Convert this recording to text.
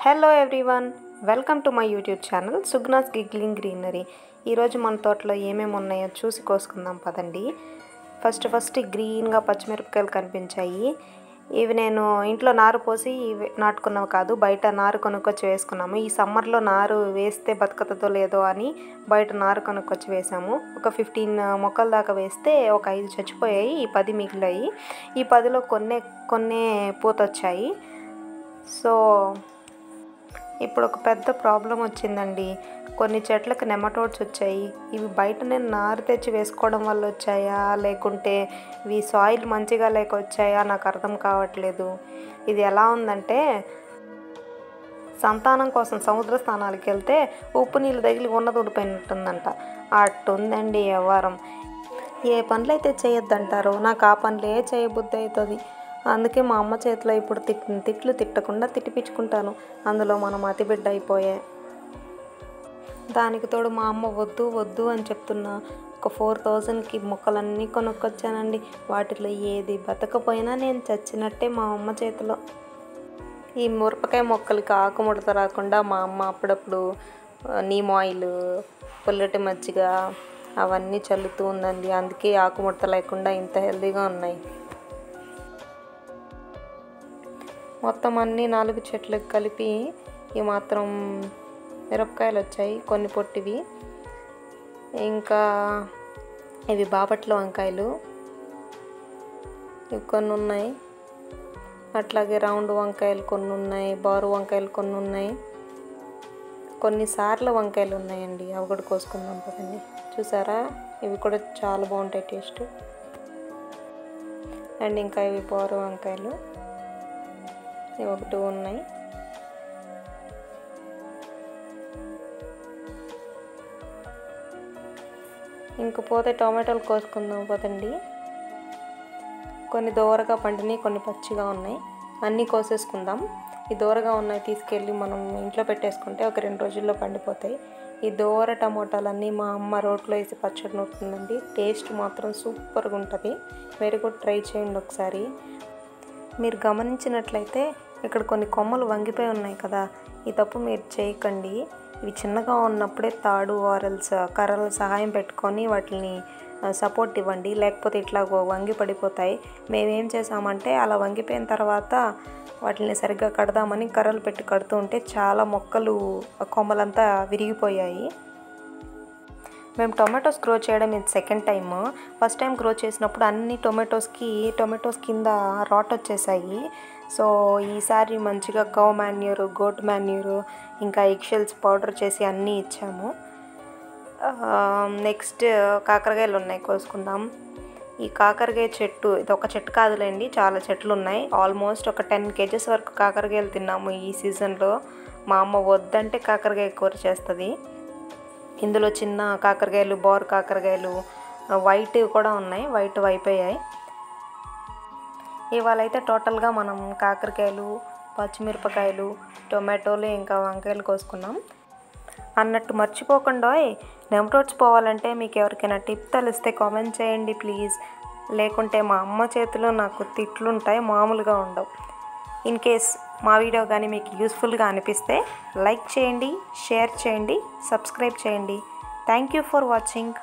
Hello everyone, welcome to my YouTube channel Sugna's giggling greenery. ఈరోజు మన తోటలో ఏమేమి ఉన్నాయో చూసి కోసుకుందాం పదండి. ఫస్ట్ గ్రీన్గా పచ్చిమిరపకాయలు కనిపించాయి. ఇవి నేను ఇంట్లో నారు పోసి నాటుకున్నవి కాదు, బయట నారు కొనుక్కొచ్చి వేసుకున్నాము. ఈ సమ్మర్లో నారు వేస్తే బతకతుందో లేదో అని బయట నారు కొనుక్కొచ్చి వేసాము. ఒక 15 మొక్కల దాకా వేస్తే ఒక 5 చచ్చిపోయాయి, ఈ 10 మిగిలాయి. ఈ 10లో కొన్ని పూత వచ్చాయి. సో ఇప్పుడు ఒక పెద్ద ప్రాబ్లం వచ్చిందండి. కొన్ని చెట్లకు నెమటోడ్స్ వచ్చాయి. ఇవి బయట నేను నారు తెచ్చి వేసుకోవడం వల్ల వచ్చాయా, లేకుంటే ఇవి సాయిల్ మంచిగా లేక వచ్చాయా నాకు అర్థం కావట్లేదు. ఇది ఎలా ఉందంటే, సంతానం కోసం సముద్ర స్థానాలకు వెళ్తే ఉప్పు నీళ్ళు తగిలి ఉన్నది ఊడిపోయినట్టుందంట. అట్టుందండి వ్యవహారం. ఏ పనులు అయితే చేయొద్దంటారో నాకు ఆ పనులే చేయబుద్ధి అవుతుంది. అందుకే మా అమ్మ చేతిలో ఇప్పుడు తిట్లు తిట్టకుండా తిట్టిపించుకుంటాను. అందులో మనం అతిబిడ్డ అయిపోయే. దానికి తోడు మా అమ్మ వద్దు అని చెప్తున్నా. ఒక 4000కి మొక్కలన్నీ కొనుక్కొచ్చానండి. వాటిలో ఏది బతకపోయినా నేను చచ్చినట్టే మా అమ్మ చేతిలో. ఈ మిరపకాయ మొక్కలకి ఆకుముడత రాకుండా మా అమ్మ అప్పుడప్పుడు నీమ్ ఆయిల్, పుల్లటి మజ్జిగ అవన్నీ చల్లుతూ ఉందండి. అందుకే ఆకుముడత లేకుండా ఇంత హెల్తీగా ఉన్నాయి. మొత్తం అన్నీ 4 చెట్లకు కలిపి ఈ మాత్రం మిరపకాయలు వచ్చాయి. కొన్ని పొట్టివి, ఇంకా ఇవి బాపట్ల వంకాయలు ఇవి కొన్ని ఉన్నాయి. అట్లాగే రౌండ్ వంకాయలు కొన్ని ఉన్నాయి, బారు వంకాయలు కొన్ని ఉన్నాయి, కొన్నిసార్లు వంకాయలు ఉన్నాయండి. అవి కూడా కోసుకుందాం కదండి. చూసారా, ఇవి కూడా చాలా బాగుంటాయి టేస్ట్. అండ్ ఇంకా ఇవి బారు వంకాయలు ఒకటి ఉన్నాయి. ఇంకపోతే టొమాటోలు కోసుకుందాం పదండి. కొన్ని దూరగా పండినాయి, కొన్ని పచ్చిగా ఉన్నాయి. అన్నీ కోసేసుకుందాం. ఈ దూరగా ఉన్నాయి తీసుకెళ్ళి మనం ఇంట్లో పెట్టేసుకుంటే ఒక 2 రోజుల్లో పండిపోతాయి. ఈ దూర టమోటాలన్నీ మా అమ్మ రోట్లో వేసి పచ్చడి నూరుతుందండి. టేస్ట్ మాత్రం సూపర్గా ఉంటుంది. మీరు కూడా ట్రై చేయండి ఒకసారి. మీరు గమనించినట్లయితే ఇక్కడ కొన్ని కొమ్మలు వంగిపోయి ఉన్నాయి కదా, ఈ తప్పు మీరు చేయకండి. ఇవి చిన్నగా ఉన్నప్పుడే తాడు ఆరల్స్ కర్రల సహాయం పెట్టుకొని వాటిని సపోర్ట్ ఇవ్వండి, లేకపోతే ఇట్లా వంగి పడిపోతాయి. మేమేం చేసామంటే అలా వంగిపోయిన తర్వాత వాటిని సరిగ్గా కడదామని కర్రలు పెట్టి కడుతూ ఉంటే చాలా మొక్కలు కొమ్మలంతా విరిగిపోయాయి. మేము టొమాటోస్ గ్రో చేయడం ఇది second time. First time grow చేసినప్పుడు అన్ని టొమాటోస్ కింద రాట్ వచ్చేసాయి. సో ఈసారి మంచిగా కౌ మాన్యూరు, గోట్ మాన్యూరు, ఇంకా ఎగ్షెల్స్ పౌడర్ చేసి అన్నీ ఇచ్చాము. నెక్స్ట్ కాకరకాయలు ఉన్నాయి, కోసుకుందాం. ఈ కాకరకాయ చెట్టు ఇది ఒక చెట్టు కాదులేండి, చాలా చెట్లు ఉన్నాయి. ఆల్మోస్ట్ ఒక 10 kgs వరకు కాకరకాయలు తిన్నాము ఈ సీజన్లో. మా అమ్మ వద్దంటే కాకరకాయ కూర చేస్తుంది. ఇందులో చిన్న కాకరకాయలు, బోర్ కాకరకాయలు, వైట్ కూడా ఉన్నాయి. వైట్ అయిపోయాయి. ఇవాళ అయితే టోటల్గా మనం కాకరకాయలు, పచ్చిమిరపకాయలు, టొమాటోలు, ఇంకా వంకాయలు కోసుకున్నాం. అన్నట్టు మర్చిపోకుండా నెమటోడ్స్ పోవాలంటే మీకు ఎవరికైనా టిప్ తెలిస్తే కామెంట్ చేయండి ప్లీజ్. లేకుంటే మా అమ్మ చేతిలో నాకు తిట్లుంటాయి, మామూలుగా ఉండవు. ఇన్ కేస్ మా వీడియో కానీ మీకు యూస్ఫుల్గా అనిపిస్తే లైక్ చేయండి, షేర్ చేయండి, సబ్స్క్రైబ్ చేయండి. Thank you for watching.